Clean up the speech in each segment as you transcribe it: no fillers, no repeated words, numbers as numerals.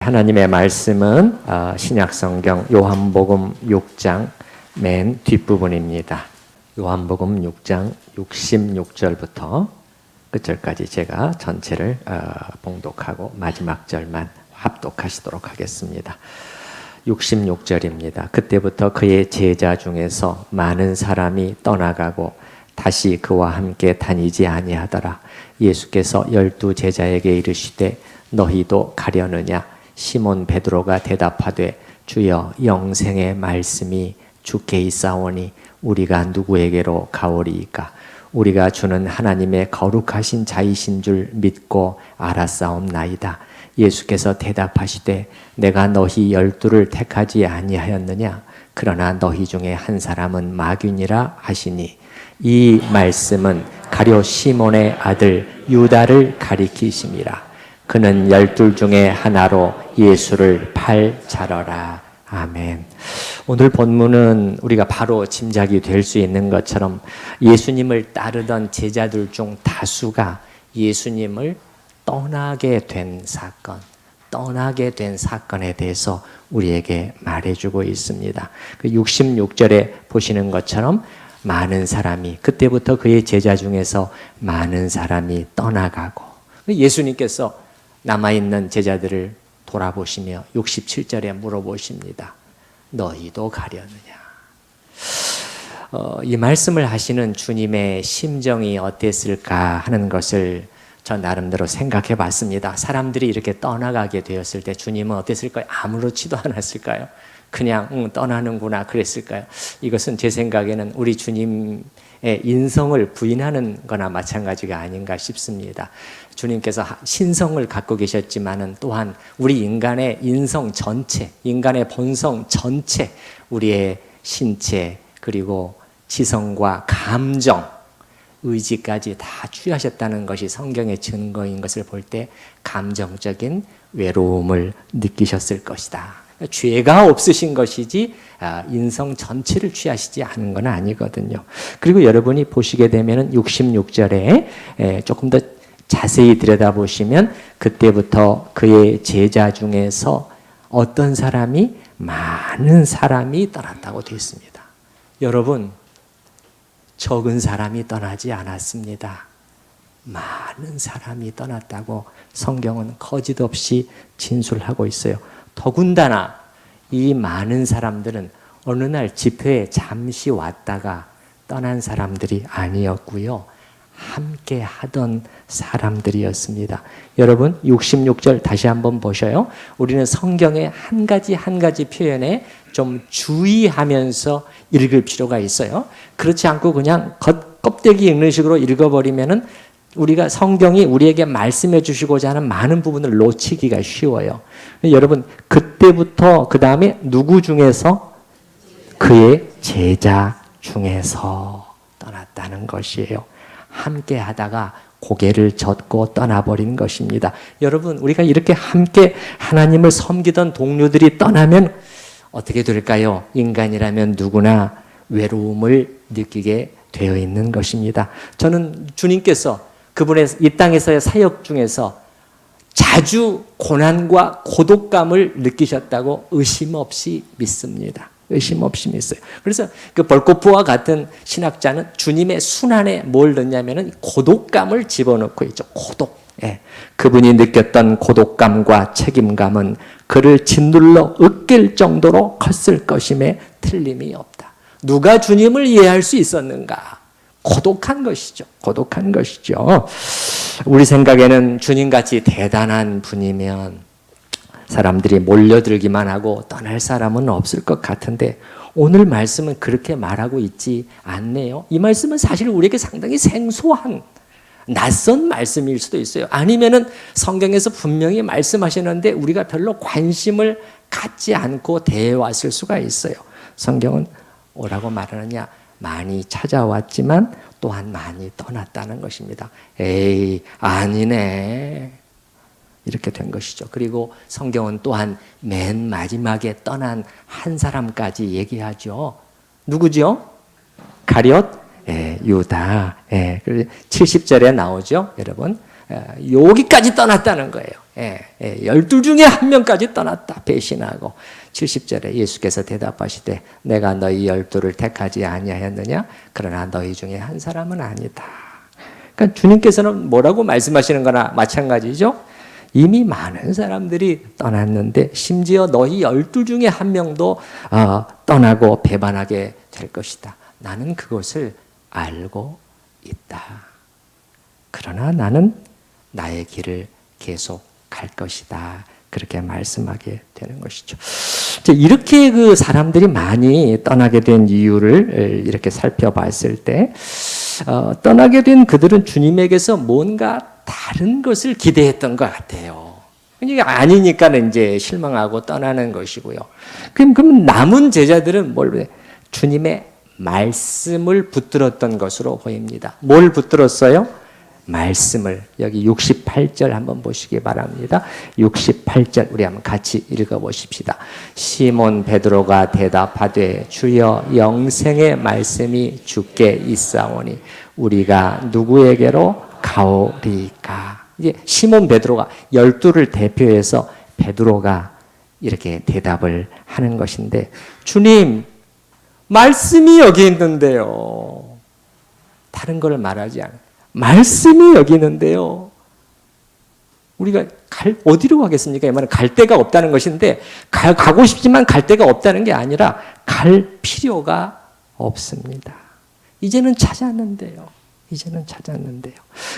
하나님의 말씀은 신약성경 요한복음 6장 맨 뒷부분입니다. 요한복음 6장 66절부터 끝절까지 제가 전체를 봉독하고 마지막 절만 합독하시도록 하겠습니다. 66절입니다. 그때부터 그의 제자 중에서 많은 사람이 떠나가고 다시 그와 함께 다니지 아니하더라. 예수께서 12 제자에게 이르시되 너희도 가려느냐? 시몬 베드로가 대답하되 주여 영생의 말씀이 주께 있사오니 우리가 누구에게로 가오리이까? 우리가 주는 하나님의 거룩하신 자이신 줄 믿고 알았사옵나이다. 예수께서 대답하시되 내가 너희 12를 택하지 아니하였느냐? 그러나 너희 중에 한 사람은 마귀니라 하시니 이 말씀은 가룟 시몬의 아들 유다를 가리키심이라. 그는 12 중에 하나로 예수를 팔자러라. 아멘. 오늘 본문은 우리가 바로 짐작이 될 수 있는 것처럼 예수님을 따르던 제자들 중 다수가 예수님을 떠나게 된 사건에 대해서 우리에게 말해주고 있습니다. 그 66절에 보시는 것처럼 많은 사람이, 그때부터 그의 제자 중에서 많은 사람이 떠나가고, 예수님께서 남아있는 제자들을 돌아보시며 67절에 물어보십니다. 너희도 가려느냐? 이 말씀을 하시는 주님의 심정이 어땠을까 하는 것을 저 나름대로 생각해 봤습니다. 사람들이 이렇게 떠나가게 되었을 때 주님은 어땠을까요? 아무렇지도 않았을까요? 그냥 떠나는구나 그랬을까요? 이것은 제 생각에는 우리 주님의 인성을 부인하는 거나 마찬가지가 아닌가 싶습니다. 주님께서 신성을 갖고 계셨지만은 또한 우리 인간의 인성 전체, 인간의 본성 전체, 우리의 신체 그리고 지성과 감정, 의지까지 다 취하셨다는 것이 성경의 증거인 것을 볼 때 감정적인 외로움을 느끼셨을 것이다. 죄가 없으신 것이지 인성 전체를 취하시지 않은 건 아니거든요. 그리고 여러분이 보시게 되면 66절에 조금 더 자세히 들여다보시면 그때부터 그의 제자 중에서 어떤 사람이 많은 사람이 떠났다고 되어 있습니다. 여러분, 적은 사람이 떠나지 않았습니다. 많은 사람이 떠났다고 성경은 거짓없이 진술하고 있어요. 더군다나 이 많은 사람들은 어느 날 집회에 잠시 왔다가 떠난 사람들이 아니었고요. 함께 하던 사람들이었습니다. 여러분 66절 다시 한번 보셔요. 우리는 성경의 한 가지 표현에 좀 주의하면서 읽을 필요가 있어요. 그렇지 않고 그냥 껍데기 읽는 식으로 읽어버리면은 우리가 성경이 우리에게 말씀해 주시고자 하는 많은 부분을 놓치기가 쉬워요. 여러분 그때부터 그 다음에 누구 중에서? 그의 제자 중에서 떠났다는 것이에요. 함께 하다가 고개를 젓고 떠나버린 것입니다. 여러분 우리가 이렇게 함께 하나님을 섬기던 동료들이 떠나면 어떻게 될까요? 인간이라면 누구나 외로움을 느끼게 되어 있는 것입니다. 저는 주님께서 그분의 이 땅에서의 사역 중에서 자주 고난과 고독감을 느끼셨다고 의심 없이 믿습니다. 의심 없이 믿어요. 그래서 그 벌코프와 같은 신학자는 주님의 순환에 뭘 넣냐면은 고독감을 집어넣고 있죠. 고독. 예. 그분이 느꼈던 고독감과 책임감은 그를 짓눌러 으깰 정도로 컸을 것임에 틀림이 없다. 누가 주님을 이해할 수 있었는가? 고독한 것이죠. 고독한 것이죠. 우리 생각에는 주님같이 대단한 분이면 사람들이 몰려들기만 하고 떠날 사람은 없을 것 같은데 오늘 말씀은 그렇게 말하고 있지 않네요. 이 말씀은 사실 우리에게 상당히 생소한 낯선 말씀일 수도 있어요. 아니면은 성경에서 분명히 말씀하셨는데 우리가 별로 관심을 갖지 않고 대해왔을 수가 있어요. 성경은 뭐라고 말하느냐? 많이 찾아왔지만 또한 많이 떠났다는 것입니다. 에이, 아니네. 이렇게 된 것이죠. 그리고 성경은 또한 맨 마지막에 떠난 한 사람까지 얘기하죠. 누구죠? 가룟 유다. 70절에 나오죠. 여러분. 여기까지 떠났다는 거예요. 12 중에 한 명까지 떠났다. 배신하고 70절에 예수께서 대답하시되 내가 너희 12를 택하지 아니하였느냐? 그러나 너희 중에 한 사람은 아니다. 그러니까 주님께서는 뭐라고 말씀하시는 거나 마찬가지죠. 이미 많은 사람들이 떠났는데 심지어 너희 12 중에 한 명도 떠나고 배반하게 될 것이다. 나는 그것을 알고 있다. 그러나 나는 나의 길을 계속 갈 것이다. 그렇게 말씀하게 되는 것이죠. 이렇게 그 사람들이 많이 떠나게 된 이유를 이렇게 살펴봤을 때 떠나게 된 그들은 주님에게서 뭔가 다른 것을 기대했던 것 같아요. 이게 아니니까 이제 실망하고 떠나는 것이고요. 그럼 남은 제자들은 뭘 주님의 말씀을 붙들었던 것으로 보입니다. 뭘 붙들었어요? 말씀을. 여기 68절 한번 보시기 바랍니다. 68절 우리 한번 같이 읽어보십시다. 시몬 베드로가 대답하되 주여 영생의 말씀이 주께 있사오니 우리가 누구에게로 가오리까. 이제 시몬 베드로가 12를 대표해서 베드로가 이렇게 대답을 하는 것인데 주님 말씀이 여기 있는데요. 다른 걸 말하지 않아요. 말씀이 여기 있는데요. 우리가 어디로 가겠습니까? 이 말은 갈 데가 없다는 것인데 가고 싶지만 갈 데가 없다는 게 아니라 갈 필요가 없습니다. 이제는 찾았는데요.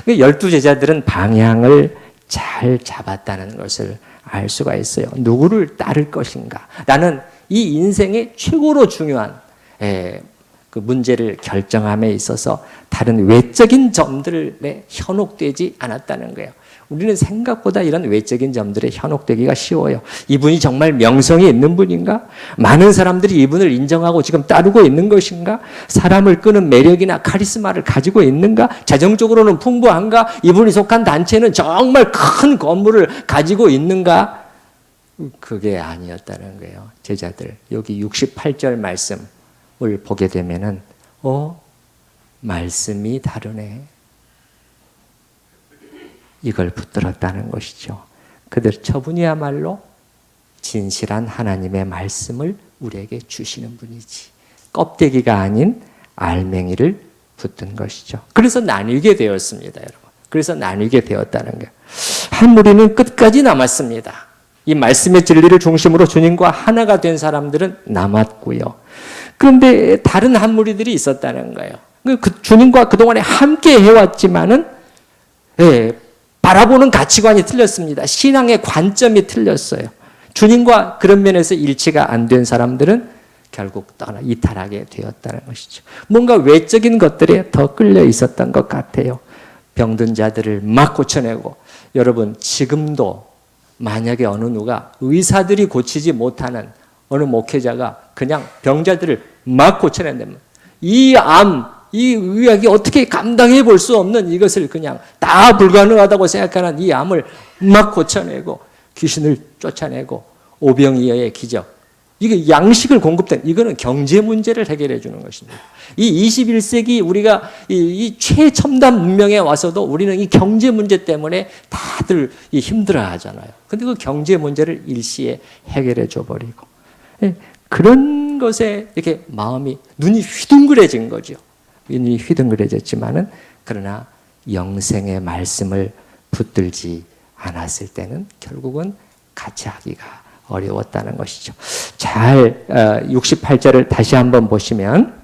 12 제자들은 방향을 잘 잡았다는 것을 알 수가 있어요. 누구를 따를 것인가? 나는 이 인생의 최고로 중요한 그 문제를 결정함에 있어서 다른 외적인 점들에 현혹되지 않았다는 거예요. 우리는 생각보다 이런 외적인 점들에 현혹되기가 쉬워요. 이분이 정말 명성이 있는 분인가? 많은 사람들이 이분을 인정하고 지금 따르고 있는 것인가? 사람을 끄는 매력이나 카리스마를 가지고 있는가? 재정적으로는 풍부한가? 이분이 속한 단체는 정말 큰 건물을 가지고 있는가? 그게 아니었다는 거예요. 제자들 여기 68절 말씀을 보게 되면은 말씀이 다르네. 이걸 붙들었다는 것이죠. 저분이야말로 진실한 하나님의 말씀을 우리에게 주시는 분이지. 껍데기가 아닌 알맹이를 붙든 것이죠. 그래서 나뉘게 되었습니다, 여러분. 그래서 나뉘게 되었다는 거예요. 한 무리는 끝까지 남았습니다. 이 말씀의 진리를 중심으로 주님과 하나가 된 사람들은 남았고요. 그런데 다른 한 무리들이 있었다는 거예요. 주님과 그동안에 함께 해왔지만은 바라보는 가치관이 틀렸습니다. 신앙의 관점이 틀렸어요. 주님과 그런 면에서 일치가 안 된 사람들은 결국 이탈하게 되었다는 것이죠. 뭔가 외적인 것들에 더 끌려 있었던 것 같아요. 병든 자들을 막 고쳐내고, 여러분 지금도 만약에 어느 누가 의사들이 고치지 못하는 어느 목회자가 그냥 병자들을 막 고쳐낸다면 이 의학이 어떻게 감당해 볼 수 없는 이것을 그냥 다 불가능하다고 생각하는 이 암을 막 고쳐내고 귀신을 쫓아내고 오병이어의 기적, 이게 양식을 공급된, 이거는 경제 문제를 해결해 주는 것입니다. 이 21세기 우리가 이 최첨단 문명에 와서도 우리는 이 경제 문제 때문에 다들 힘들어 하잖아요. 근데 그 경제 문제를 일시에 해결해 줘 버리고, 그런 것에 이렇게 눈이 휘둥그레진 거죠. 눈이 휘둥그레졌지만은 그러나 영생의 말씀을 붙들지 않았을 때는 결국은 같이 하기가 어려웠다는 것이죠. 68절을 다시 한번 보시면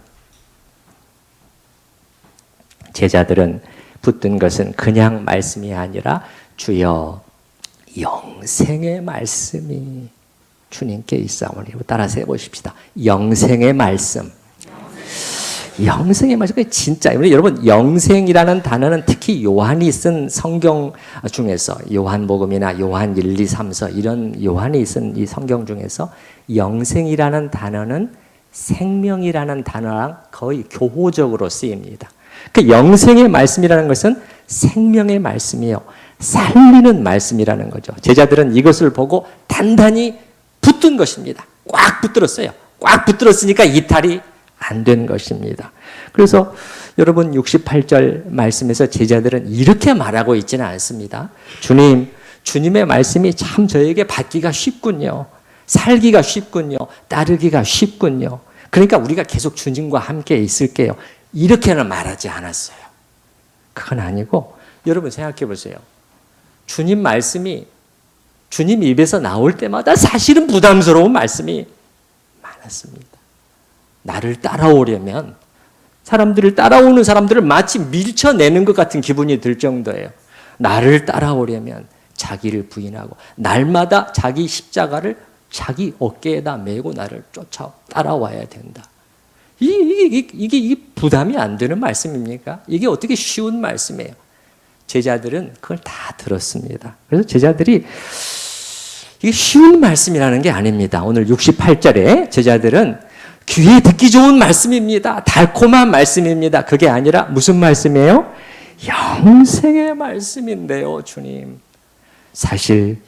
제자들은 붙든 것은 그냥 말씀이 아니라 주여 영생의 말씀이 주님께 있사오니. 따라서 해보십시다. 영생의 말씀. 영생의 말씀, 진짜 여러분, 영생이라는 단어는 특히 요한이 쓴 성경 중에서, 요한복음이나 요한 1, 2, 3서 이런 요한이 쓴 이 성경 중에서 영생이라는 단어는 생명이라는 단어랑 거의 교호적으로 쓰입니다. 그 영생의 말씀이라는 것은 생명의 말씀이에요. 살리는 말씀이라는 거죠. 제자들은 이것을 보고 단단히 붙든 것입니다. 꽉 붙들었어요. 꽉 붙들었으니까 이탈이 안 된 것입니다. 그래서 여러분 68절 말씀에서 제자들은 이렇게 말하고 있지는 않습니다. 주님, 주님의 말씀이 참 저에게 받기가 쉽군요. 살기가 쉽군요. 따르기가 쉽군요. 그러니까 우리가 계속 주님과 함께 있을게요. 이렇게는 말하지 않았어요. 그건 아니고 여러분 생각해 보세요. 주님 말씀이 주님 입에서 나올 때마다 사실은 부담스러운 말씀이 많았습니다. 나를 따라오려면 사람들을 따라오는 사람들을 마치 밀쳐내는 것 같은 기분이 들 정도예요. 나를 따라오려면 자기를 부인하고 날마다 자기 십자가를 자기 어깨에다 메고 나를 따라와야 된다. 이게 부담이 안 되는 말씀입니까? 이게 어떻게 쉬운 말씀이에요? 제자들은 그걸 다 들었습니다. 그래서 제자들이 이게 쉬운 말씀이라는 게 아닙니다. 오늘 68절에 제자들은 귀에 듣기 좋은 말씀입니다. 달콤한 말씀입니다. 그게 아니라 무슨 말씀이에요? 영생의 말씀인데요, 주님. 사실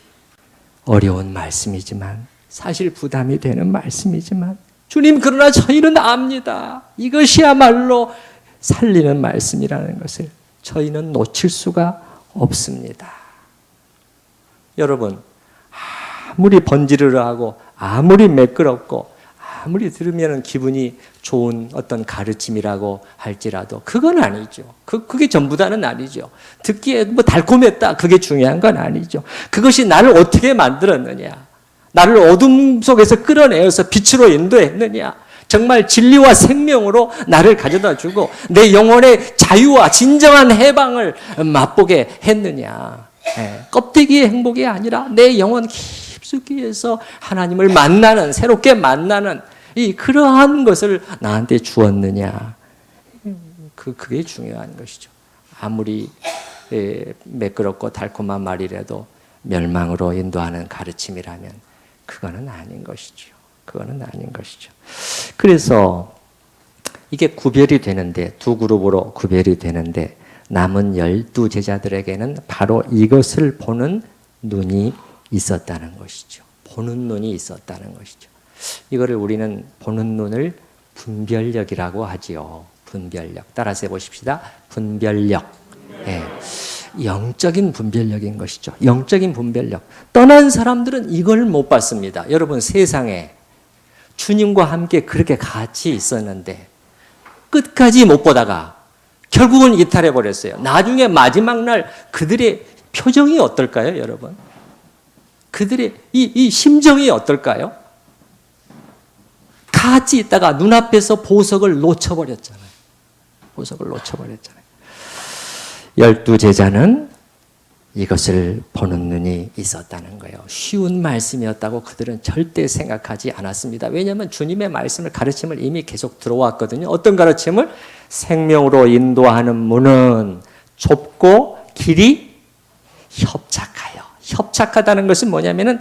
어려운 말씀이지만, 사실 부담이 되는 말씀이지만, 주님, 그러나 저희는 압니다. 이것이야말로 살리는 말씀이라는 것을 저희는 놓칠 수가 없습니다. 여러분, 아무리 번지르르하고 아무리 매끄럽고 아무리 들으면 기분이 좋은 어떤 가르침이라고 할지라도 그건 아니죠. 그게 전부다는 아니죠. 듣기에 뭐 달콤했다, 그게 중요한 건 아니죠. 그것이 나를 어떻게 만들었느냐, 나를 어둠 속에서 끌어내어서 빛으로 인도했느냐, 정말 진리와 생명으로 나를 가져다 주고 내 영혼의 자유와 진정한 해방을 맛보게 했느냐. 껍데기의 행복이 아니라 내 영혼 깊숙이에서 하나님을 만나는, 새롭게 만나는 그러한 것을 나한테 주었느냐. 그게 중요한 것이죠. 아무리 매끄럽고 달콤한 말이라도 멸망으로 인도하는 가르침이라면 그거는 아닌 것이죠. 그거는 아닌 것이죠. 그래서 이게 구별이 되는데, 두 그룹으로 구별이 되는데, 남은 12제자들에게는 바로 이것을 보는 눈이 있었다는 것이죠. 보는 눈이 있었다는 것이죠. 이거를 우리는 보는 눈을 분별력이라고 하지요. 분별력. 따라서 해보십시다. 분별력. 예. 영적인 분별력인 것이죠. 영적인 분별력. 떠난 사람들은 이걸 못 봤습니다. 여러분, 세상에 주님과 함께 그렇게 같이 있었는데 끝까지 못 보다가 결국은 이탈해 버렸어요. 나중에 마지막 날 그들의 표정이 어떨까요, 여러분? 그들의 이 심정이 어떨까요? 같이 있다가 눈앞에서 보석을 놓쳐버렸잖아요. 보석을 놓쳐버렸잖아요. 12제자는 이것을 보는 눈이 있었다는 거예요. 쉬운 말씀이었다고 그들은 절대 생각하지 않았습니다. 왜냐하면 주님의 말씀을, 가르침을 이미 계속 들어왔거든요. 어떤 가르침을? 생명으로 인도하는 문은 좁고 길이 협착하여. 협착하다는 것은 뭐냐면은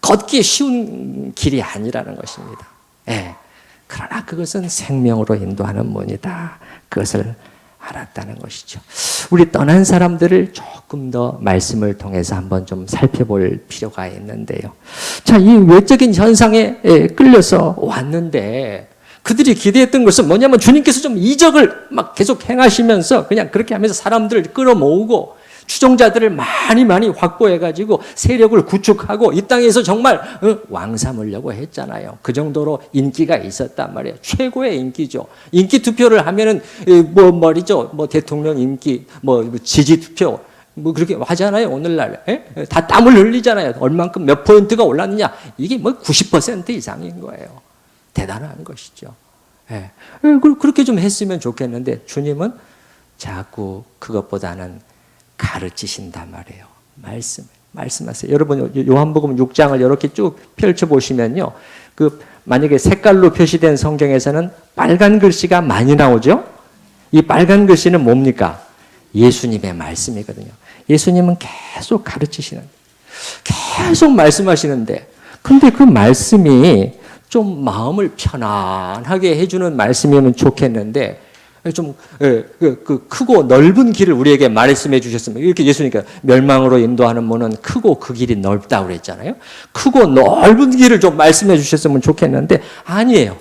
걷기 쉬운 길이 아니라는 것입니다. 예. 그러나 그것은 생명으로 인도하는 문이다. 그것을 알았다는 것이죠. 우리 떠난 사람들을 조금 더 말씀을 통해서 한번 좀 살펴볼 필요가 있는데요. 자, 이 외적인 현상에 끌려서 왔는데 그들이 기대했던 것은 뭐냐면 주님께서 좀 이적을 막 계속 행하시면서 그냥 그렇게 하면서 사람들을 끌어모으고 추종자들을 많이 확보해가지고 세력을 구축하고 이 땅에서 정말 왕 삼으려고 했잖아요. 그 정도로 인기가 있었단 말이에요. 최고의 인기죠. 인기 투표를 하면은 뭐 대통령 인기, 지지 투표 그렇게 하잖아요. 오늘날 다 땀을 흘리잖아요. 얼만큼 몇 %가 올랐느냐? 이게 90% 이상인 거예요. 대단한 것이죠. 그렇게 좀 했으면 좋겠는데 주님은 자꾸 그것보다는 가르치신단 말이에요. 말씀하세요. 여러분, 요한복음 6장을 이렇게 쭉 펼쳐보시면요. 만약에 색깔로 표시된 성경에서는 빨간 글씨가 많이 나오죠? 이 빨간 글씨는 뭡니까? 예수님의 말씀이거든요. 예수님은 계속 가르치시는, 계속 말씀하시는데, 근데 그 말씀이 좀 마음을 편안하게 해주는 말씀이면 좋겠는데, 좀 크고 넓은 길을 우리에게 말씀해 주셨으면, 이렇게 예수님께서 멸망으로 인도하는 문은 크고 그 길이 넓다고 그랬잖아요. 크고 넓은 길을 좀 말씀해 주셨으면 좋겠는데 아니에요.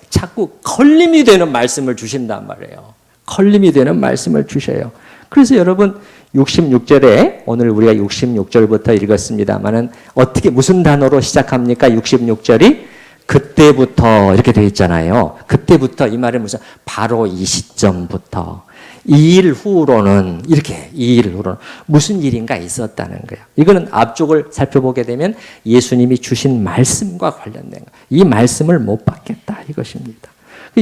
자꾸 걸림이 되는 말씀을 주신단 말이에요. 걸림이 되는 말씀을 주셔요. 그래서 여러분 66절에 오늘 우리가 66절부터 읽었습니다만은 어떻게 무슨 단어로 시작합니까? 66절이 그때부터 이렇게 되어 있잖아요. 그때부터 이 말은 무슨 바로 이 시점부터 2일 후로는 이렇게 2일 후로는 무슨 일인가 있었다는 거예요. 이거는 앞쪽을 살펴보게 되면 예수님이 주신 말씀과 관련된 거. 이 말씀을 못 받겠다 이것입니다.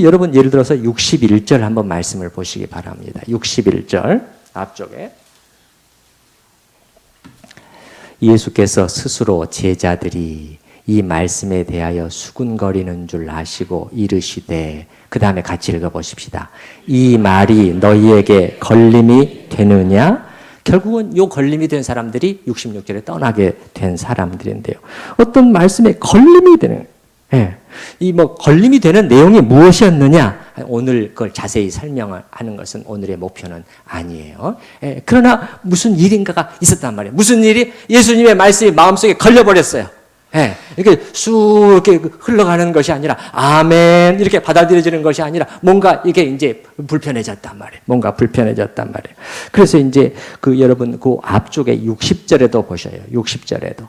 여러분 예를 들어서 61절 한번 말씀을 보시기 바랍니다. 61절 앞쪽에 예수께서 스스로 제자들이 이 말씀에 대하여 수군거리는 줄 아시고 이르시되, 그 다음에 같이 읽어보십시다. 이 말이 너희에게 걸림이 되느냐? 결국은 요 걸림이 된 사람들이 66절에 떠나게 된 사람들인데요. 어떤 말씀에 걸림이 되는, 이 걸림이 되는 내용이 무엇이었느냐? 오늘 그걸 자세히 설명을 하는 것은 오늘의 목표는 아니에요. 그러나 무슨 일인가가 있었단 말이에요. 무슨 일이? 예수님의 말씀이 마음속에 걸려버렸어요. 이렇게 쑥 이렇게 흘러가는 것이 아니라 아멘 이렇게 받아들여지는 것이 아니라 뭔가 이게 이제 불편해졌단 말이에요. 뭔가 불편해졌단 말이에요. 그래서 이제 여러분 그 앞쪽에 60절에도 보셔요. 60절에도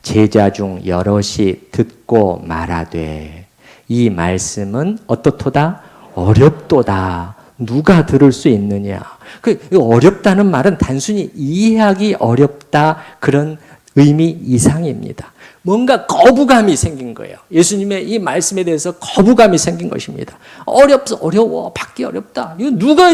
제자 중 여럿이 듣고 말하되 이 말씀은 어떻도다? 어렵도다. 누가 들을 수 있느냐? 어렵다는 말은 단순히 이해하기 어렵다 그런 의미 이상입니다. 뭔가 거부감이 생긴 거예요. 예수님의 이 말씀에 대해서 거부감이 생긴 것입니다. 어려워, 받기 어렵다. 이거 누가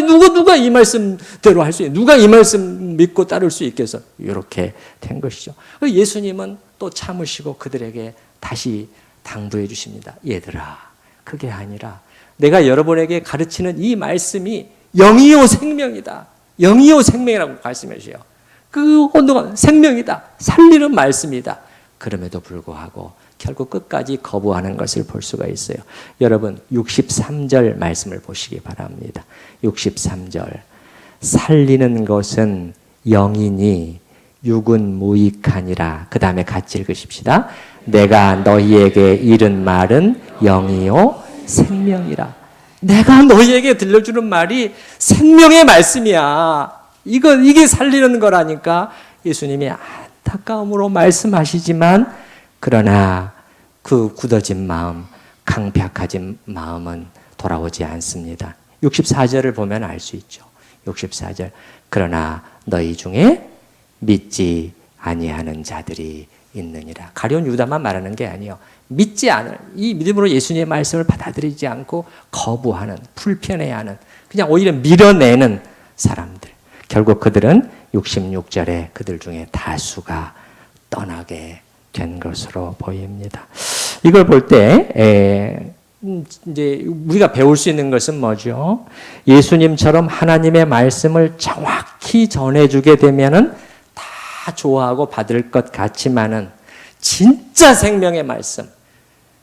이 말씀대로 할 수 있냐? 누가 이 말씀 믿고 따를 수 있겠어? 이렇게 된 것이죠. 예수님은 또 참으시고 그들에게 다시 당부해 주십니다. 얘들아, 그게 아니라 내가 여러분에게 가르치는 이 말씀이 영이요 생명이다. 영이요 생명이라고 말씀해 주세요. 그 온도가 생명이다. 살리는 말씀이다. 그럼에도 불구하고 결국 끝까지 거부하는 것을 볼 수가 있어요. 여러분 63절 말씀을 보시기 바랍니다. 63절 살리는 것은 영이니 육은 무익하니라. 그 다음에 같이 읽으십시다. 내가 너희에게 이른 말은 영이요 생명이라. 내가 너희에게 들려주는 말이 생명의 말씀이야. 이게 살리는 거라니까. 예수님이 안타까움으로 말씀하시지만 그러나 그 굳어진 마음, 강팍해진 마음은 돌아오지 않습니다. 64절을 보면 알 수 있죠. 64절 그러나 너희 중에 믿지 아니하는 자들이 있느니라. 가룟 유다만 말하는 게 아니에요. 믿지 않을, 이 믿음으로 예수님의 말씀을 받아들이지 않고 거부하는, 불편해하는, 그냥 오히려 밀어내는 사람들. 결국 그들은 66절에 그들 중에 다수가 떠나게 된 것으로 보입니다. 이걸 볼 때 이제 우리가 배울 수 있는 것은 뭐죠? 예수님처럼 하나님의 말씀을 정확히 전해주게 되면은 다 좋아하고 받을 것 같지만은 진짜 생명의 말씀,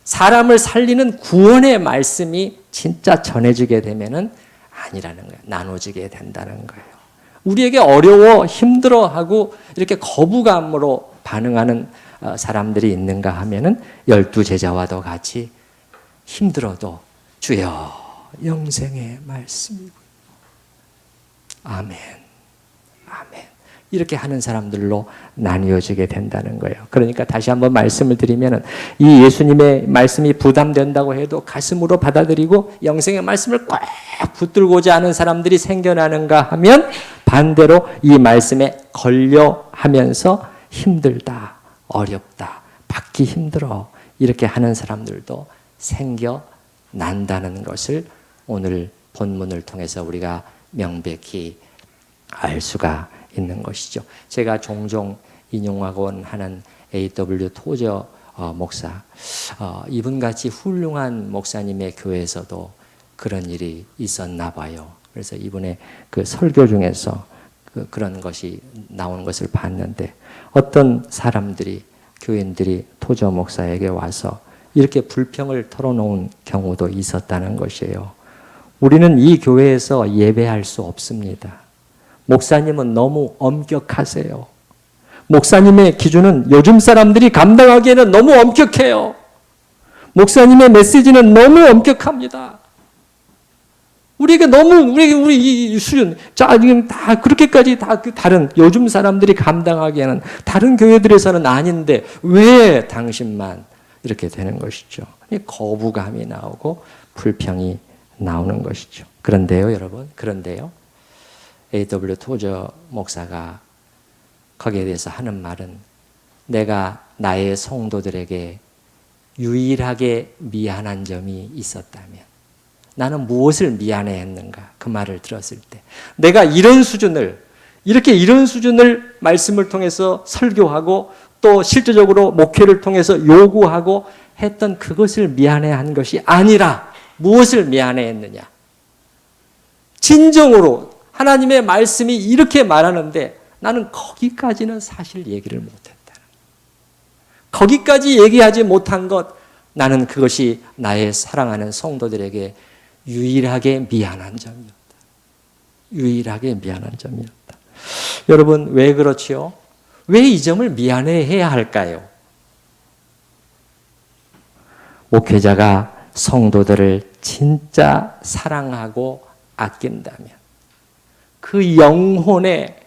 사람을 살리는 구원의 말씀이 진짜 전해지게 되면은 아니라는 거예요. 나눠지게 된다는 거예요. 우리에게 어려워 힘들어하고 이렇게 거부감으로 반응하는 사람들이 있는가 하면은 12제자와도 같이 힘들어도 주여 영생의 말씀이고 아멘 아멘 이렇게 하는 사람들로 나뉘어지게 된다는 거예요. 그러니까 다시 한번 말씀을 드리면은 이 예수님의 말씀이 부담된다고 해도 가슴으로 받아들이고 영생의 말씀을 꽉 붙들고자 하는 사람들이 생겨나는가 하면 반대로 이 말씀에 걸려 하면서 힘들다, 어렵다, 받기 힘들어 이렇게 하는 사람들도 생겨난다는 것을 오늘 본문을 통해서 우리가 명백히 알 수가 있는 것이죠. 제가 종종 인용하곤 하는 A.W. 토저 목사, 이분같이 훌륭한 목사님의 교회에서도 그런 일이 있었나 봐요. 그래서 이분의 그 설교 중에서 그런 것이 나오는 것을 봤는데 어떤 사람들이, 교인들이 토저 목사에게 와서 이렇게 불평을 털어놓은 경우도 있었다는 것이에요. 우리는 이 교회에서 예배할 수 없습니다. 목사님은 너무 엄격하세요. 목사님의 기준은 요즘 사람들이 감당하기에는 너무 엄격해요. 목사님의 메시지는 너무 엄격합니다. 우리에게 너무 우리 이 수준 지금 다 그렇게까지 다 그 다른 요즘 사람들이 감당하기에는 다른 교회들에서는 아닌데 왜 당신만 이렇게 되는 것이죠. 거부감이 나오고 불평이 나오는 것이죠. 그런데요, 여러분, 그런데요. A.W. 토저 목사가 거기에 대해서 하는 말은 내가 나의 성도들에게 유일하게 미안한 점이 있었다면 나는 무엇을 미안해했는가? 그 말을 들었을 때 내가 이런 수준을 말씀을 통해서 설교하고 또 실제적으로 목회를 통해서 요구하고 했던 그것을 미안해한 것이 아니라 무엇을 미안해했느냐? 진정으로 하나님의 말씀이 이렇게 말하는데 나는 거기까지는 사실 얘기를 못했다. 거기까지 얘기하지 못한 것, 나는 그것이 나의 사랑하는 성도들에게 유일하게 미안한 점이었다. 유일하게 미안한 점이었다. 여러분, 왜 그렇지요? 왜 이 점을 미안해해야 할까요? 목회자가 성도들을 진짜 사랑하고 아낀다면 그 영혼의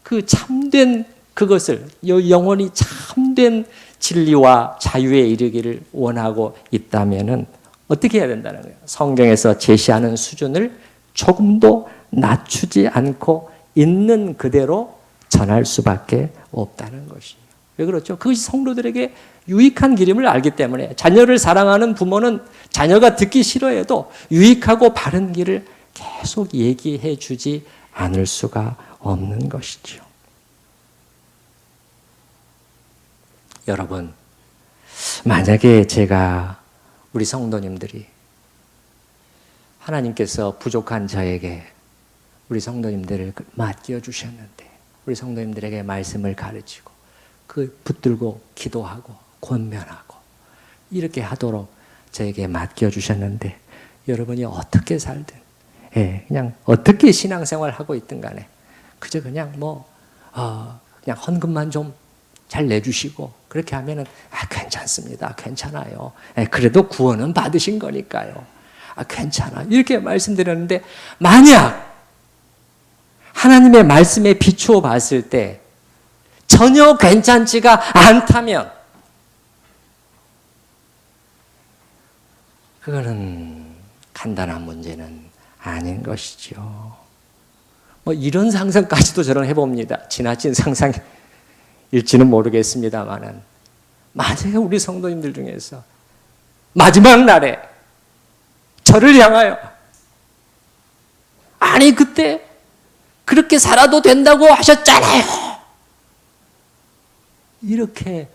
그 참된 그것을 영혼이 참된 진리와 자유에 이르기를 원하고 있다면은 어떻게 해야 된다는 거예요? 성경에서 제시하는 수준을 조금도 낮추지 않고 있는 그대로 전할 수밖에 없다는 것이에요. 왜 그렇죠? 그것이 성도들에게 유익한 길임을 알기 때문에 자녀를 사랑하는 부모는 자녀가 듣기 싫어해도 유익하고 바른 길을 계속 얘기해 주지 않을 수가 없는 것이죠. 여러분, 만약에 제가 우리 성도님들이 하나님께서 부족한 저에게 우리 성도님들을 맡겨주셨는데 우리 성도님들에게 말씀을 가르치고 그 붙들고 기도하고 권면하고 이렇게 하도록 저에게 맡겨주셨는데 여러분이 어떻게 살든 그냥 어떻게 신앙생활 하고 있든 간에 그저 그냥 그냥 헌금만 좀 잘 내주시고 그렇게 하면은 괜찮습니다. 괜찮아요. 그래도 구원은 받으신 거니까요. 괜찮아. 이렇게 말씀드렸는데 만약 하나님의 말씀에 비추어 봤을 때 전혀 괜찮지가 않다면 그거는 간단한 문제는 아닌 것이죠. 이런 상상까지도 저는 해봅니다. 지나친 상상일지는 모르겠습니다만은 만약에 우리 성도님들 중에서 마지막 날에 저를 향하여 아니 그때 그렇게 살아도 된다고 하셨잖아요. 이렇게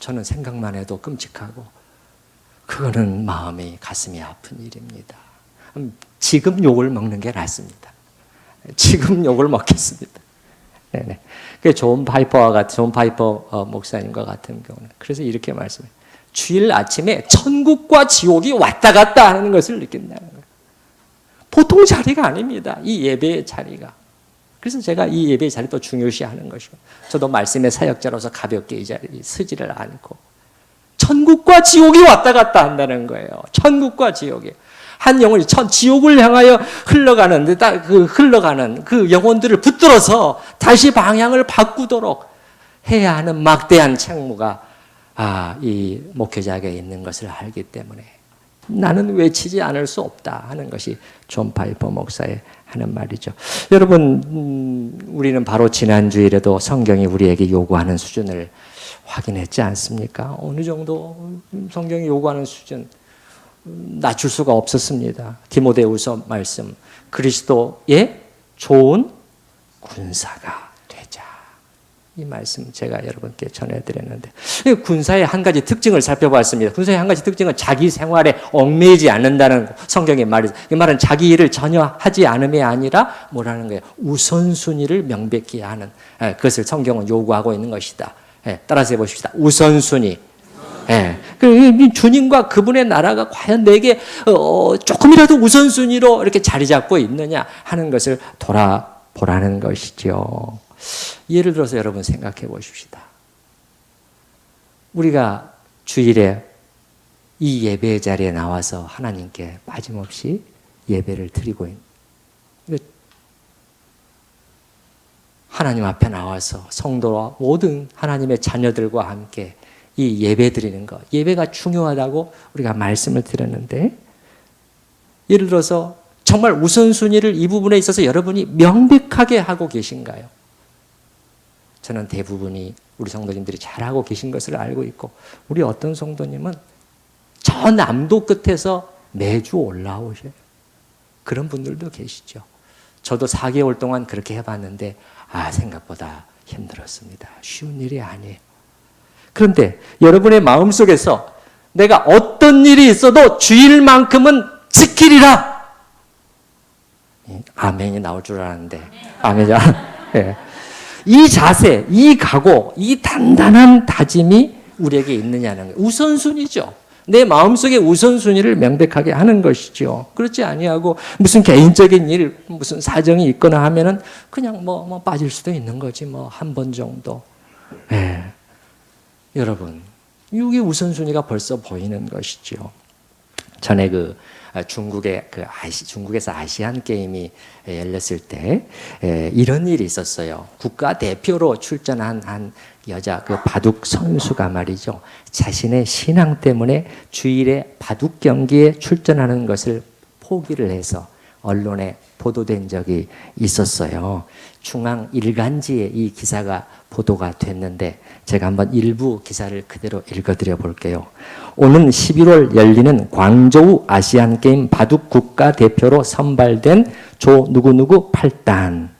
저는 생각만 해도 끔찍하고 그거는 가슴이 아픈 일입니다. 지금 욕을 먹는 게 낫습니다. 지금 욕을 먹겠습니다. 네네. 존 파이퍼 목사님과 같은 경우는 그래서 이렇게 말씀해요. 주일 아침에 천국과 지옥이 왔다 갔다 하는 것을 느낀다는 거예요. 보통 자리가 아닙니다. 이 예배의 자리가. 그래서 제가 이 예배의 자리를 또 중요시하는 것이고 저도 말씀의 사역자로서 가볍게 이 자리에 서지를 않고 천국과 지옥이 왔다 갔다 한다는 거예요. 천국과 지옥이. 한 영혼이 지옥을 향하여 흘러가는 그 영혼들을 붙들어서 다시 방향을 바꾸도록 해야 하는 막대한 책무가 이 목회자에게 있는 것을 알기 때문에 나는 외치지 않을 수 없다 하는 것이 존 파이퍼 목사의 하는 말이죠. 여러분, 우리는 바로 지난 주일에도 성경이 우리에게 요구하는 수준을 확인했지 않습니까? 어느 정도 성경이 요구하는 수준 낮출 수가 없었습니다. 디모데후서 말씀, 그리스도의 좋은 군사가 되자. 이 말씀 제가 여러분께 전해드렸는데 군사의 한 가지 특징을 살펴봤습니다. 군사의 한 가지 특징은 자기 생활에 얽매이지 않는다는 성경의 말이죠. 이 말은 자기 일을 전혀 하지 않음이 아니라 뭐라는 거예요? 우선순위를 명백히 하는 그것을 성경은 요구하고 있는 것이다. 따라서 해보십시다. 우선순위. 주님과 그분의 나라가 과연 내게 조금이라도 우선순위로 이렇게 자리 잡고 있느냐 하는 것을 돌아보라는 것이죠. 예를 들어서 여러분 생각해 보십시다. 우리가 주일에 이 예배의 자리에 나와서 하나님께 빠짐없이 예배를 드리고 있는. 하나님 앞에 나와서 성도와 모든 하나님의 자녀들과 함께 이 예배 드리는 것, 예배가 중요하다고 우리가 말씀을 드렸는데, 예를 들어서 정말 우선순위를 이 부분에 있어서 여러분이 명백하게 하고 계신가요? 저는 대부분이 우리 성도님들이 잘하고 계신 것을 알고 있고, 우리 어떤 성도님은 저 남도 끝에서 매주 올라오셔요. 그런 분들도 계시죠. 저도 4개월 동안 그렇게 해봤는데 생각보다 힘들었습니다. 쉬운 일이 아니에요. 그런데 여러분의 마음속에서 내가 어떤 일이 있어도 주일만큼은 지키리라. 아멘이 나올 줄 알았는데 아멘이 네. 이 자세, 이 각오, 이 단단한 다짐이 우리에게 있느냐는 거예요. 우선순위죠. 내 마음속에 우선순위를 명백하게 하는 것이죠. 그렇지 아니하고 무슨 개인적인 일, 무슨 사정이 있거나 하면은 그냥 뭐 빠질 수도 있는 거지, 뭐 한 번 정도. 네. 여러분, 이게 우선순위가 벌써 보이는 것이죠. 전에 중국에서 아시안 게임이 열렸을 때 이런 일이 있었어요. 국가 대표로 출전한 한 여자 바둑 선수가 말이죠. 자신의 신앙 때문에 주일에 바둑 경기에 출전하는 것을 포기를 해서 언론에 보도된 적이 있었어요. 중앙 일간지에 이 기사가 보도가 됐는데 제가 한번 일부 기사를 그대로 읽어드려 볼게요. 오는 11월 열리는 광저우 아시안게임 바둑 국가대표로 선발된 조 누구누구 8단.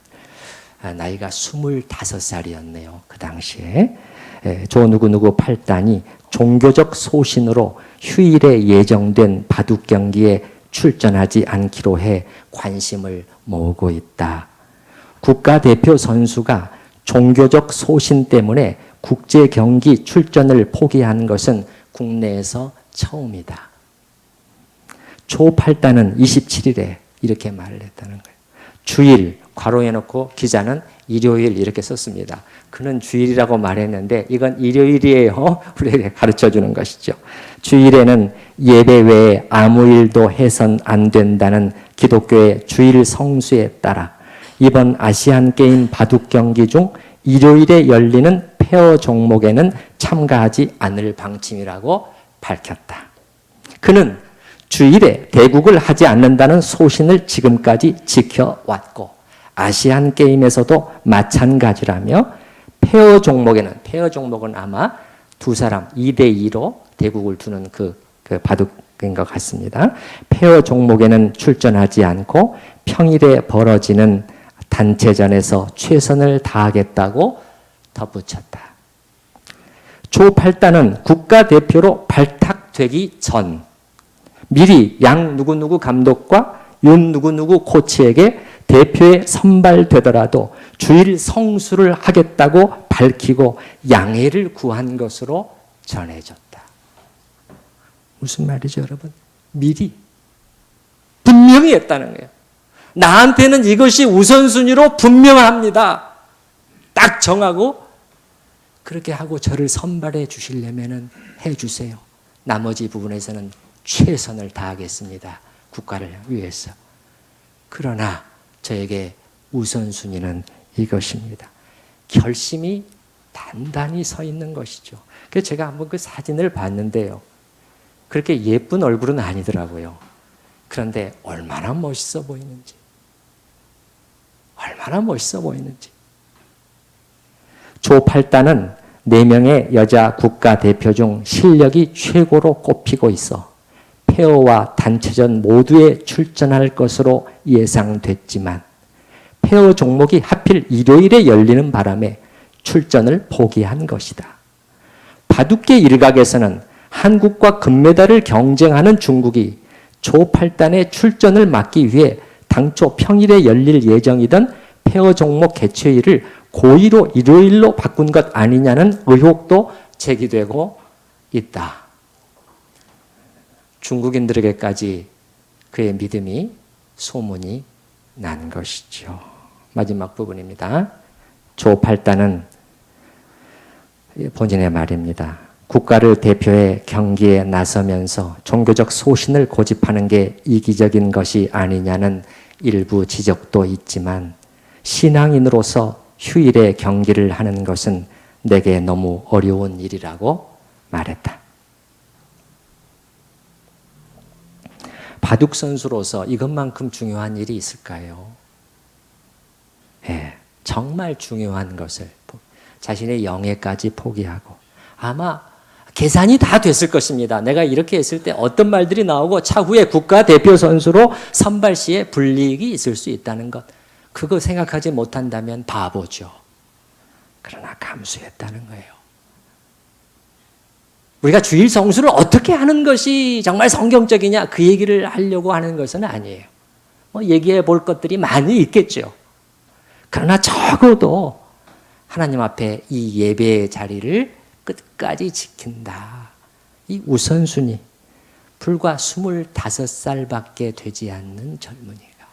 나이가 25살이었네요. 그 당시에. 조 누구누구 8단이 종교적 소신으로 휴일에 예정된 바둑 경기에 출전하지 않기로 해 관심을 모으고 있다. 국가대표 선수가 종교적 소신 때문에 국제 경기 출전을 포기한 것은 국내에서 처음이다. 조 8단은 27일에 이렇게 말을 했다는 거예요. 주일, 괄호해 놓고 기자는 일요일 이렇게 썼습니다. 그는 주일이라고 말했는데 이건 일요일이에요. 우리에게 가르쳐 주는 것이죠. 주일에는 예배 외에 아무 일도 해선 안 된다는 기독교의 주일 성수에 따라 이번 아시안게임 바둑 경기 중 일요일에 열리는 페어 종목에는 참가하지 않을 방침이라고 밝혔다. 그는 주일에 대국을 하지 않는다는 소신을 지금까지 지켜왔고 아시안게임에서도 마찬가지라며 페어 종목은 아마 두 사람 2대2로 대국을 두는 그 바둑인 것 같습니다. 페어 종목에는 출전하지 않고 평일에 벌어지는 단체전에서 최선을 다하겠다고 덧붙였다. 조 8단은 국가대표로 발탁되기 전 미리 양 누구누구 감독과 윤 누구누구 코치에게 대표에 선발되더라도 주일 성수를 하겠다고 밝히고 양해를 구한 것으로 전해졌다. 무슨 말이죠, 여러분? 미리 분명히 했다는 거예요. 나한테는 이것이 우선순위로 분명합니다. 딱 정하고 그렇게 하고 저를 선발해 주시려면 해주세요. 나머지 부분에서는 최선을 다하겠습니다. 국가를 위해서. 그러나 저에게 우선순위는 이것입니다. 결심이 단단히 서 있는 것이죠. 그래서 제가 한번 그 사진을 봤는데요. 그렇게 예쁜 얼굴은 아니더라고요. 그런데 얼마나 멋있어 보이는지. 얼마나 멋있어 보이는지. 조 8단은 4명의 여자 국가대표 중 실력이 최고로 꼽히고 있어 페어와 단체전 모두에 출전할 것으로 예상됐지만 페어 종목이 하필 일요일에 열리는 바람에 출전을 포기한 것이다. 바둑계 일각에서는 한국과 금메달을 경쟁하는 중국이 조 8단의 출전을 막기 위해 당초 평일에 열릴 예정이던 페어 종목 개최일을 고의로 일요일로 바꾼 것 아니냐는 의혹도 제기되고 있다. 중국인들에게까지 그의 믿음이 소문이 난 것이죠. 마지막 부분입니다. 조 8단은 본인의 말입니다. 국가를 대표해 경기에 나서면서 종교적 소신을 고집하는 게 이기적인 것이 아니냐는 일부 지적도 있지만 신앙인으로서 휴일에 경기를 하는 것은 내게 너무 어려운 일이라고 말했다. 바둑 선수로서 이것만큼 중요한 일이 있을까요? 정말 중요한 것을 자신의 영예까지 포기하고 아마 계산이 다 됐을 것입니다. 내가 이렇게 했을 때 어떤 말들이 나오고 차후에 국가대표 선수로 선발 시에 불이익이 있을 수 있다는 것. 그거 생각하지 못한다면 바보죠. 그러나 감수했다는 거예요. 우리가 주일 성수를 어떻게 하는 것이 정말 성경적이냐 그 얘기를 하려고 하는 것은 아니에요. 얘기해 볼 것들이 많이 있겠죠. 그러나 적어도 하나님 앞에 이 예배의 자리를 끝까지 지킨다. 이 우선순위. 불과 25살밖에 되지 않는 젊은이가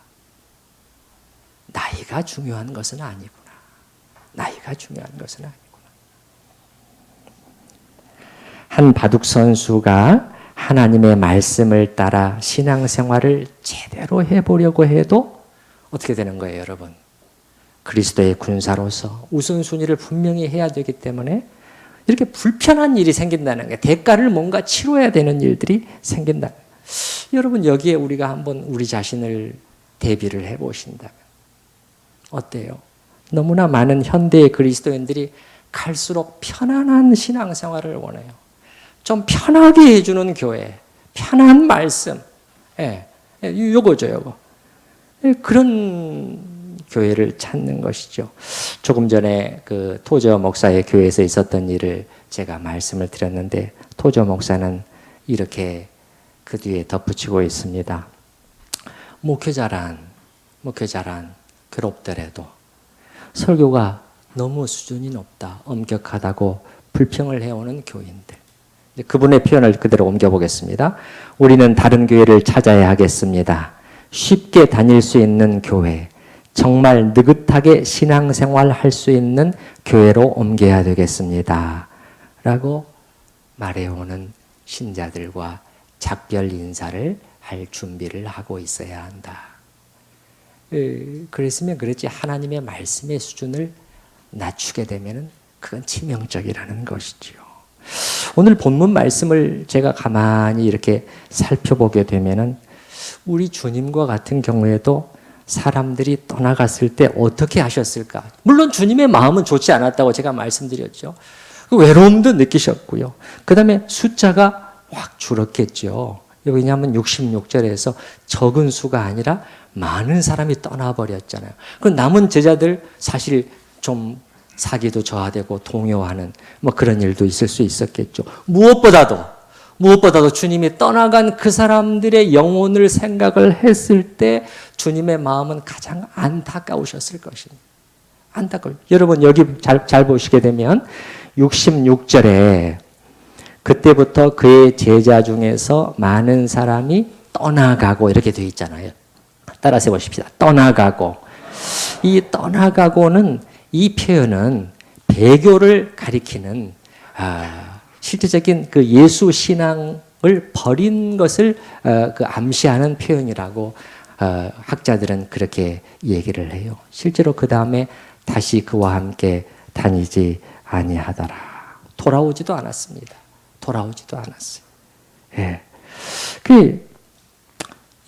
나이가 중요한 것은 아니구나. 나이가 중요한 것은 아니구나. 한 바둑 선수가 하나님의 말씀을 따라 신앙생활을 제대로 해보려고 해도 어떻게 되는 거예요, 여러분? 그리스도의 군사로서 우선순위를 분명히 해야 되기 때문에 이렇게 불편한 일이 생긴다는 게 대가를 뭔가 치러야 되는 일들이 생긴다. 여러분 여기에 우리가 한번 우리 자신을 대비를 해보신다면 어때요? 너무나 많은 현대의 그리스도인들이 갈수록 편안한 신앙생활을 원해요. 좀 편하게 해주는 교회, 편한 말씀, 요거죠, 요거. 그런 교회를 찾는 것이죠. 조금 전에 그 토저 목사의 교회에서 있었던 일을 제가 말씀을 드렸는데 토저 목사는 이렇게 그 뒤에 덧붙이고 있습니다. 목회자란 괴롭더라도 설교가 너무 수준이 높다, 엄격하다고 불평을 해오는 교인들. 그분의 표현을 그대로 옮겨보겠습니다. 우리는 다른 교회를 찾아야 하겠습니다. 쉽게 다닐 수 있는 교회, 정말 느긋하게 신앙생활 할 수 있는 교회로 옮겨야 되겠습니다. 라고 말해오는 신자들과 작별 인사를 할 준비를 하고 있어야 한다. 그랬으면 그랬지 하나님의 말씀의 수준을 낮추게 되면 그건 치명적이라는 것이지요. 오늘 본문 말씀을 제가 가만히 이렇게 살펴보게 되면은 우리 주님과 같은 경우에도 사람들이 떠나갔을 때 어떻게 하셨을까? 물론 주님의 마음은 좋지 않았다고 제가 말씀드렸죠. 외로움도 느끼셨고요. 그 다음에 숫자가 확 줄었겠죠. 왜냐하면 66절에서 적은 수가 아니라 많은 사람이 떠나버렸잖아요. 그 남은 제자들 사실 좀 사기도 저하되고 동요하는 그런 일도 있을 수 있었겠죠. 무엇보다도 주님이 떠나간 그 사람들의 영혼을 생각을 했을 때 주님의 마음은 가장 안타까우셨을 것입니다. 안타까워. 여러분 여기 잘 보시게 되면 66절에 그때부터 그의 제자 중에서 많은 사람이 떠나가고 이렇게 되어 있잖아요. 따라서 해보십시다. 떠나가고. 이 떠나가고는 이 표현은 배교를 가리키는 실제적인 그 예수 신앙을 버린 것을 그 암시하는 표현이라고 학자들은 그렇게 얘기를 해요. 실제로 그 다음에 다시 그와 함께 다니지 아니하더라. 돌아오지도 않았습니다. 돌아오지도 않았어요.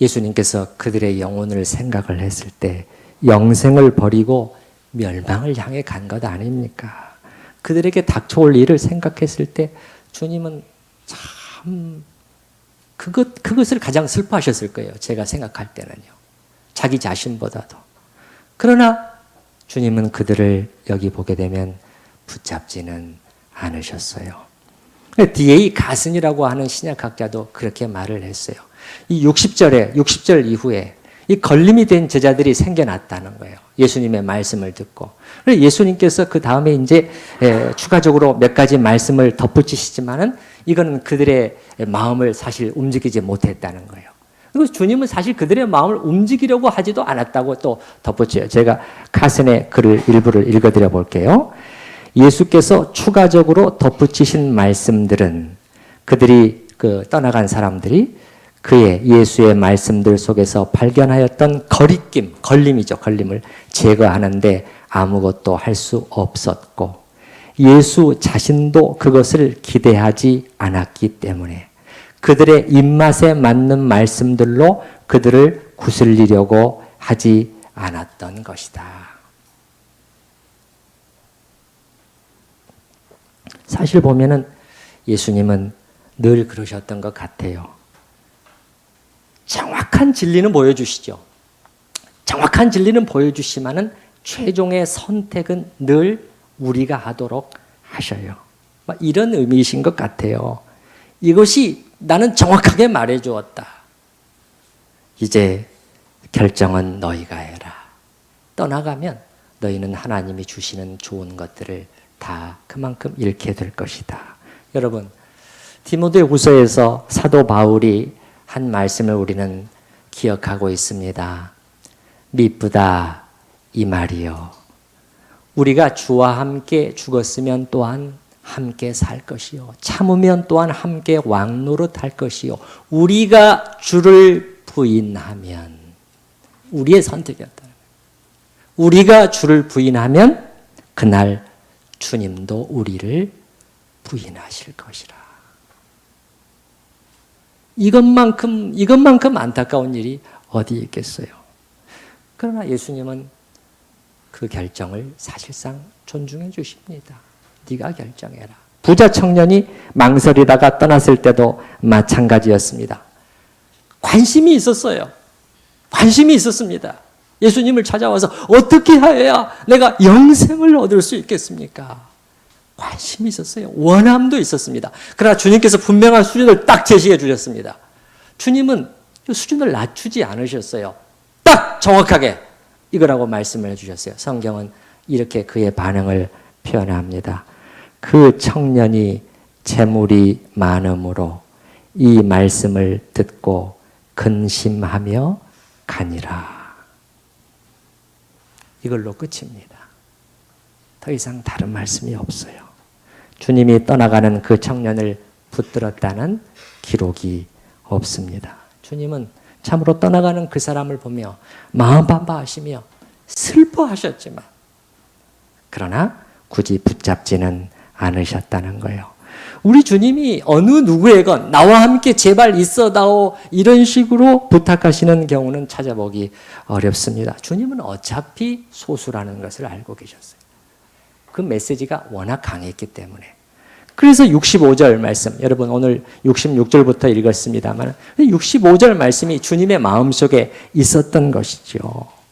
예수님께서 그들의 영혼을 생각을 했을 때 영생을 버리고 멸망을 향해 간 것 아닙니까? 그들에게 닥쳐올 일을 생각했을 때 주님은 참 그것을 가장 슬퍼하셨을 거예요. 제가 생각할 때는요. 자기 자신보다도. 그러나 주님은 그들을 여기 보게 되면 붙잡지는 않으셨어요. D.A. 가슨이라고 하는 신약학자도 그렇게 말을 했어요. 이 60절 이후에 이 걸림이 된 제자들이 생겨났다는 거예요. 예수님의 말씀을 듣고. 예수님께서 그 다음에 이제 추가적으로 몇 가지 말씀을 덧붙이시지만은 이거는 그들의 마음을 사실 움직이지 못했다는 거예요. 그리고 주님은 사실 그들의 마음을 움직이려고 하지도 않았다고 또 덧붙여요. 제가 카슨의 글을 일부를 읽어드려 볼게요. 예수께서 추가적으로 덧붙이신 말씀들은 그들이 떠나간 사람들이 그의 예수의 말씀들 속에서 발견하였던 걸림을 제거하는데 아무것도 할 수 없었고 예수 자신도 그것을 기대하지 않았기 때문에 그들의 입맛에 맞는 말씀들로 그들을 구슬리려고 하지 않았던 것이다. 사실 보면은 예수님은 늘 그러셨던 것 같아요. 정확한 진리는 보여주시죠. 정확한 진리는 보여주시면은 최종의 선택은 늘 우리가 하도록 하셔요. 이런 의미이신 것 같아요. 이것이 나는 정확하게 말해주었다. 이제 결정은 너희가 해라. 떠나가면 너희는 하나님이 주시는 좋은 것들을 다 그만큼 잃게 될 것이다. 여러분, 디모데후서에서 사도 바울이 한 말씀을 우리는 기억하고 있습니다. 미쁘다 이 말이요. 우리가 주와 함께 죽었으면 또한 함께 살 것이요. 참으면 또한 함께 왕노릇할 것이요. 우리가 주를 부인하면 우리의 선택이었다. 우리가 주를 부인하면 그날 주님도 우리를 부인하실 것이라. 이것만큼 안타까운 일이 어디 있겠어요. 그러나 예수님은 그 결정을 사실상 존중해 주십니다. 네가 결정해라. 부자 청년이 망설이다가 떠났을 때도 마찬가지였습니다. 관심이 있었어요. 관심이 있었습니다. 예수님을 찾아와서 어떻게 해야 내가 영생을 얻을 수 있겠습니까? 관심이 있었어요. 원함도 있었습니다. 그러나 주님께서 분명한 수준을 딱 제시해 주셨습니다. 주님은 수준을 낮추지 않으셨어요. 딱 정확하게 이거라고 말씀을 해주셨어요. 성경은 이렇게 그의 반응을 표현합니다. 그 청년이 재물이 많음으로 이 말씀을 듣고 근심하며 가니라. 이걸로 끝입니다. 더 이상 다른 말씀이 없어요. 주님이 떠나가는 그 청년을 붙들었다는 기록이 없습니다. 주님은 참으로 떠나가는 그 사람을 보며 마음 반바하시며 슬퍼하셨지만 그러나 굳이 붙잡지는 않으셨다는 거예요. 우리 주님이 어느 누구에건 나와 함께 제발 있어다오 이런 식으로 부탁하시는 경우는 찾아보기 어렵습니다. 주님은 어차피 소수라는 것을 알고 계셨어요. 그 메시지가 워낙 강했기 때문에. 그래서 65절 말씀, 여러분 오늘 66절부터 읽었습니다만 65절 말씀이 주님의 마음속에 있었던 것이죠.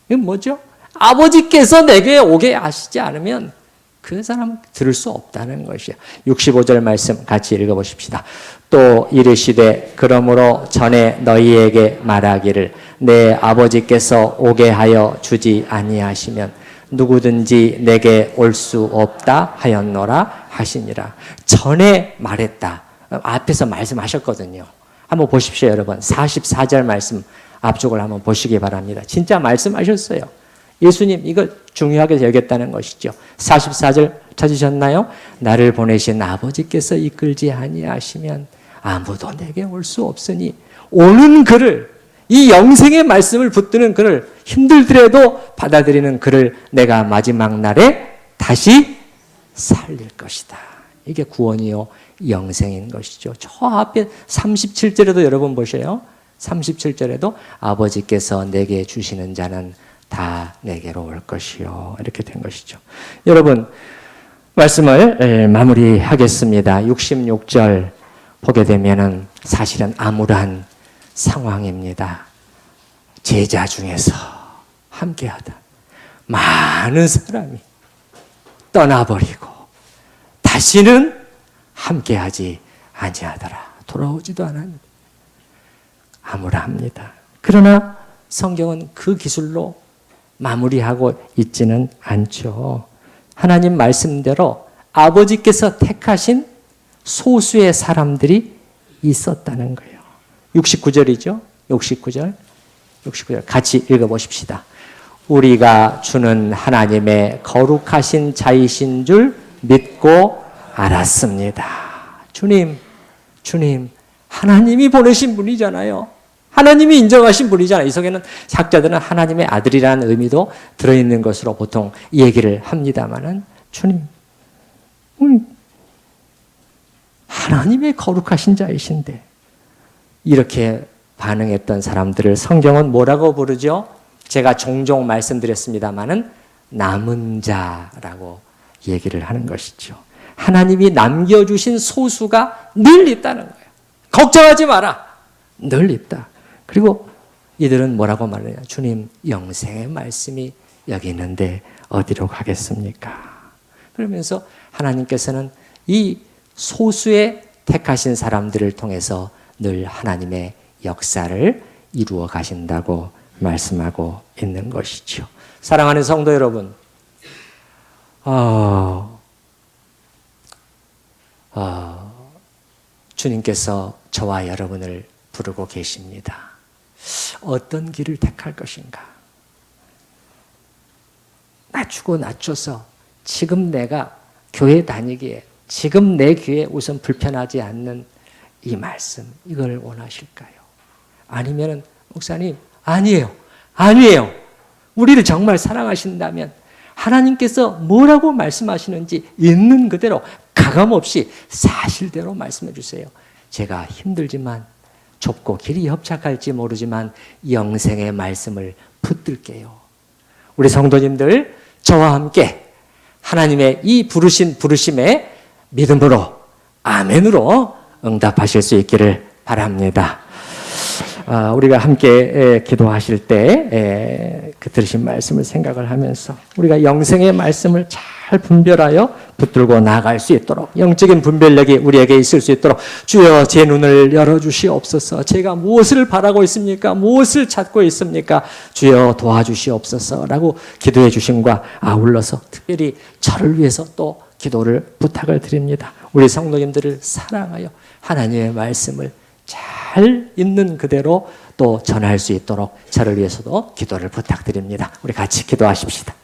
이건 뭐죠? 아버지께서 내게 오게 하시지 않으면 그 사람은 들을 수 없다는 것이야. 65절 말씀 같이 읽어보십시다. 또 이르시되 그러므로 전에 너희에게 말하기를 내 아버지께서 오게 하여 주지 아니하시면 누구든지 내게 올 수 없다 하였노라 하시니라. 전에 말했다. 앞에서 말씀하셨거든요. 한번 보십시오, 여러분. 44절 말씀 앞쪽을 한번 보시기 바랍니다. 진짜 말씀하셨어요. 예수님 이걸 중요하게 여겼다는 것이죠. 44절 찾으셨나요? 나를 보내신 아버지께서 이끌지 아니하시면 아무도 내게 올 수 없으니 오는 그를, 이 영생의 말씀을 붙드는 그를, 힘들더라도 받아들이는 그를 내가 마지막 날에 다시 살릴 것이다. 이게 구원이요 영생인 것이죠. 저 앞에 37절에도 여러분 보세요. 37절에도 아버지께서 내게 주시는 자는 다 내게로 올 것이요. 이렇게 된 것이죠. 여러분, 말씀을 마무리하겠습니다. 66절 보게 되면은 사실은 암울한 상황입니다. 제자 중에서 함께하다 많은 사람이 떠나버리고 다시는 함께하지 아니하더라. 돌아오지도 않았는데 암울합니다. 그러나 성경은 그 기술로 마무리하고 있지는 않죠. 하나님 말씀대로 아버지께서 택하신 소수의 사람들이 있었다는 거예요. 69절이죠. 69절 같이 읽어보십시다. 우리가 주는 하나님의 거룩하신 자이신 줄 믿고 알았습니다. 주님, 하나님이 보내신 분이잖아요. 하나님이 인정하신 분이잖아요. 이 속에는 학자들은 하나님의 아들이라는 의미도 들어있는 것으로 보통 얘기를 합니다만은 주님, 하나님의 거룩하신 자이신데 이렇게 반응했던 사람들을 성경은 뭐라고 부르죠? 제가 종종 말씀드렸습니다마는 남은 자라고 얘기를 하는 것이죠. 하나님이 남겨주신 소수가 늘 있다는 거예요. 걱정하지 마라. 늘 있다. 그리고 이들은 뭐라고 말하냐? 주님, 영생의 말씀이 여기 있는데 어디로 가겠습니까? 그러면서 하나님께서는 이 소수의 택하신 사람들을 통해서 늘 하나님의 역사를 이루어 가신다고 말씀하고 있는 것이죠. 사랑하는 성도 여러분, 주님께서 저와 여러분을 부르고 계십니다. 어떤 길을 택할 것인가? 낮춰서 지금 내가 교회 다니기에 지금 내 귀에 우선 불편하지 않는 이 말씀, 이걸 원하실까요? 아니면은 목사님, 아니에요. 우리를 정말 사랑하신다면 하나님께서 뭐라고 말씀하시는지 있는 그대로 가감없이 사실대로 말씀해 주세요. 제가 힘들지만 좁고 길이 협착할지 모르지만 영생의 말씀을 붙들게요. 우리 성도님들, 저와 함께 하나님의 이 부르심에 믿음으로 아멘으로 응답하실 수 있기를 바랍니다. 우리가 함께 기도하실 때 그 들으신 말씀을 생각을 하면서 우리가 영생의 말씀을 잘 분별하여 붙들고 나아갈 수 있도록 영적인 분별력이 우리에게 있을 수 있도록 주여 제 눈을 열어주시옵소서. 제가 무엇을 바라고 있습니까? 무엇을 찾고 있습니까? 주여 도와주시옵소서 라고 기도해 주심과 아울러서 특별히 저를 위해서 또 기도를 부탁을 드립니다. 우리 성도님들을 사랑하여 하나님의 말씀을 잘 있는 그대로 또 전할 수 있도록 저를 위해서도 기도를 부탁드립니다. 우리 같이 기도하십시다.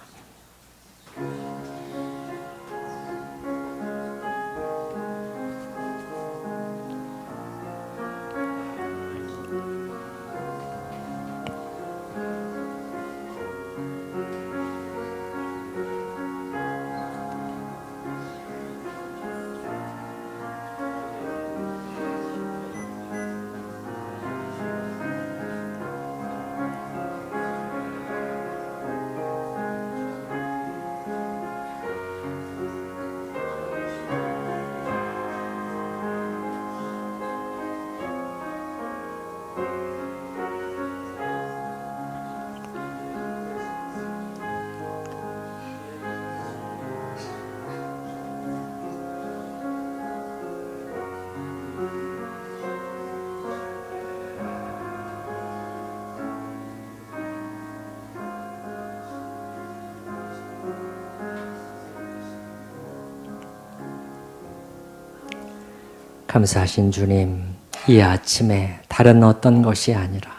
감사하신 주님, 이 아침에 다른 어떤 것이 아니라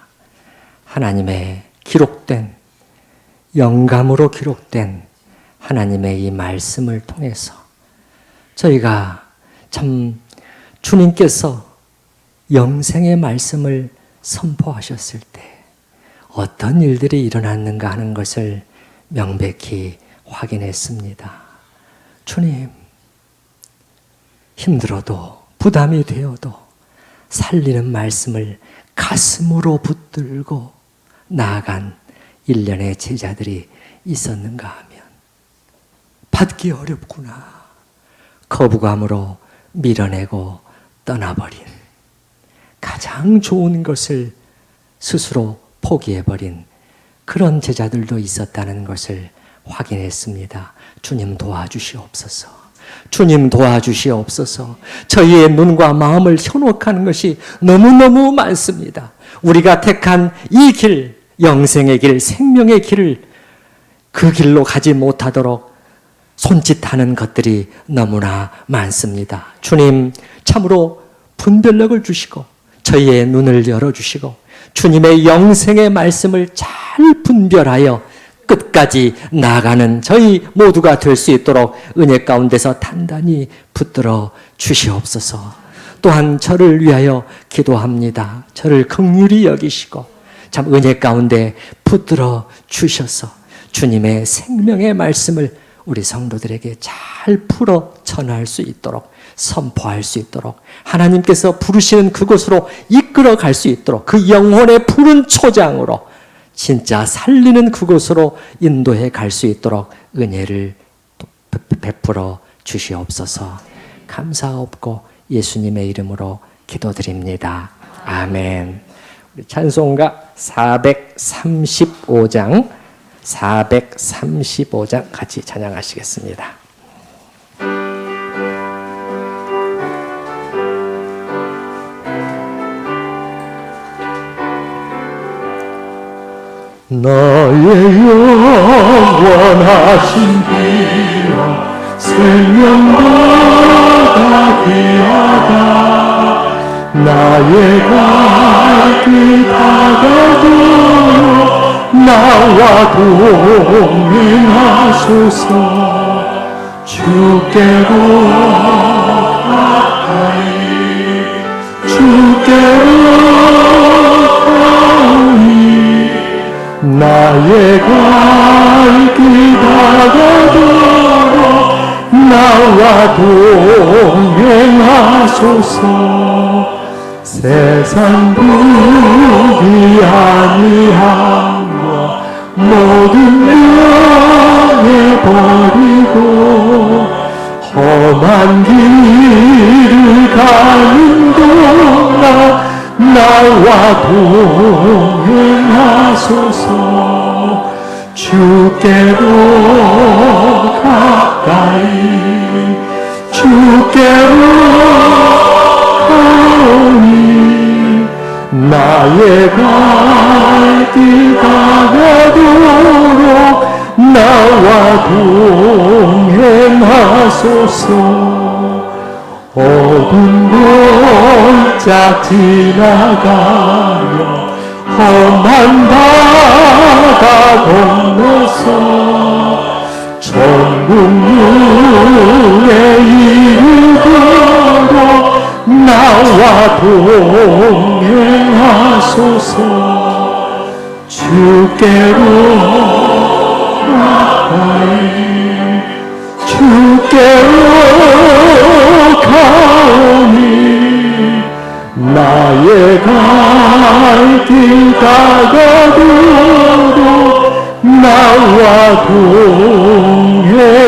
하나님의 기록된, 영감으로 기록된 하나님의 이 말씀을 통해서 저희가 참 주님께서 영생의 말씀을 선포하셨을 때 어떤 일들이 일어났는가 하는 것을 명백히 확인했습니다. 주님, 힘들어도 부담이 되어도 살리는 말씀을 가슴으로 붙들고 나아간 일련의 제자들이 있었는가 하면 받기 어렵구나. 거부감으로 밀어내고 떠나버린, 가장 좋은 것을 스스로 포기해버린 그런 제자들도 있었다는 것을 확인했습니다. 주님 도와주시옵소서. 주님 도와주시옵소서. 저희의 눈과 마음을 현혹하는 것이 너무너무 많습니다. 우리가 택한 이 길, 영생의 길, 생명의 길을 그 길로 가지 못하도록 손짓하는 것들이 너무나 많습니다. 주님 참으로 분별력을 주시고 저희의 눈을 열어주시고 주님의 영생의 말씀을 잘 분별하여 끝까지 나아가는 저희 모두가 될 수 있도록 은혜 가운데서 단단히 붙들어 주시옵소서. 또한 저를 위하여 기도합니다. 저를 긍휼히 여기시고 참 은혜 가운데 붙들어 주셔서 주님의 생명의 말씀을 우리 성도들에게 잘 풀어 전할 수 있도록, 선포할 수 있도록, 하나님께서 부르시는 그곳으로 이끌어 갈 수 있도록, 그 영혼의 푸른 초장으로 진짜 살리는 그곳으로 인도해 갈 수 있도록 은혜를 베풀어 주시옵소서. 감사옵고 예수님의 이름으로 기도드립니다. 아멘. 우리 찬송가 435장 같이 찬양하시겠습니다. 나의 영원하신 비와 생명보다 귀하다. 나의 갈 길 다가도록 나와 동행하소서. 주께로 가까이 주께로 가오니 나의 갈 길 다가도록 나와 동행하소서. 세상 부귀 아니함과 모든 명예버리고 험한 길을 가는 동안 나와 동행하소서. 주께로 가까이 주께로 가오니 나의 갈 길 다가도록 나와 동행하소서. 어두운 골짝 지나가며 험한 바다 건너서 천국문에 이르도록 나와 동행하소서. 주께로 가까이 주께로 가오니 나의 갈 길 다가도록 나와 동행하소서.